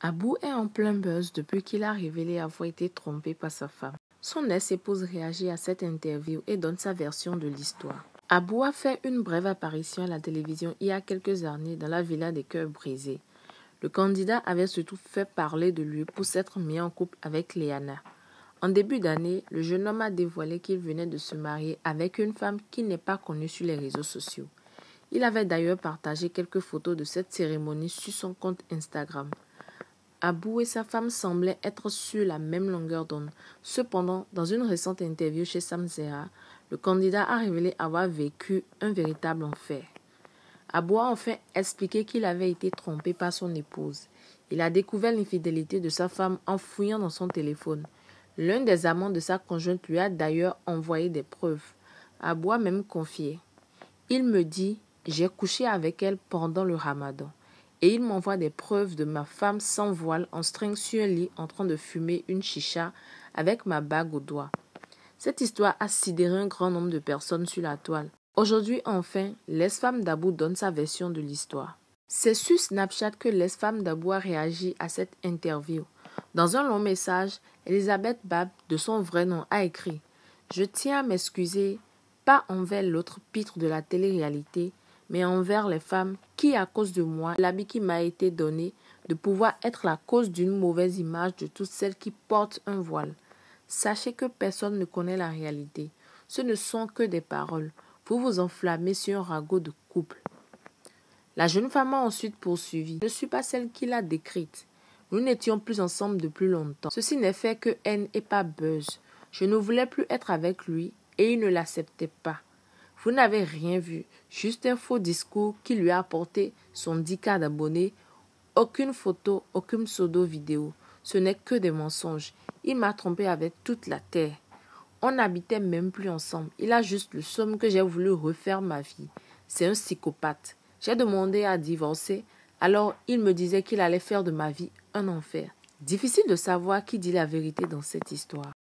Abou est en plein buzz depuis qu'il a révélé avoir été trompé par sa femme. Son ex-épouse réagit à cette interview et donne sa version de l'histoire. Abou a fait une brève apparition à la télévision il y a quelques années dans la villa des cœurs brisés. Le candidat avait surtout fait parler de lui pour s'être mis en couple avec Léana. En début d'année, le jeune homme a dévoilé qu'il venait de se marier avec une femme qui n'est pas connue sur les réseaux sociaux. Il avait d'ailleurs partagé quelques photos de cette cérémonie sur son compte Instagram. Abou et sa femme semblaient être sur la même longueur d'onde. Cependant, dans une récente interview chez Sam Zera, le candidat a révélé avoir vécu un véritable enfer. Abou a enfin expliqué qu'il avait été trompé par son épouse. Il a découvert l'infidélité de sa femme en fouillant dans son téléphone. L'un des amants de sa conjointe lui a d'ailleurs envoyé des preuves. Abou a même confié. Il me dit, j'ai couché avec elle pendant le ramadan. Et il m'envoie des preuves de ma femme sans voile en string sur un lit en train de fumer une chicha avec ma bague au doigt. Cette histoire a sidéré un grand nombre de personnes sur la toile. Aujourd'hui, enfin, l'ex-femme d'Abou donne sa version de l'histoire. C'est sur Snapchat que l'ex-femme d'Abou a réagi à cette interview. Dans un long message, Elisabeth Bab, de son vrai nom, a écrit « Je tiens à m'excuser, pas envers l'autre pitre de la télé-réalité, mais envers les femmes qui, à cause de moi, l'habit qui m'a été donné, de pouvoir être la cause d'une mauvaise image de toutes celles qui portent un voile. Sachez que personne ne connaît la réalité. Ce ne sont que des paroles. Vous vous enflammez sur un ragot de couple. » La jeune femme a ensuite poursuivi. « Je ne suis pas celle qu'il a décrite. Nous n'étions plus ensemble depuis longtemps. Ceci n'est fait que haine et pas buzz. Je ne voulais plus être avec lui et il ne l'acceptait pas. Vous n'avez rien vu, juste un faux discours qui lui a apporté son 10K d'abonnés. Aucune photo, aucune pseudo vidéo. Ce n'est que des mensonges. Il m'a trompé avec toute la terre. On n'habitait même plus ensemble. Il a juste le somme que j'ai voulu refaire ma vie. C'est un psychopathe. J'ai demandé à divorcer, alors il me disait qu'il allait faire de ma vie un enfer. » Difficile de savoir qui dit la vérité dans cette histoire.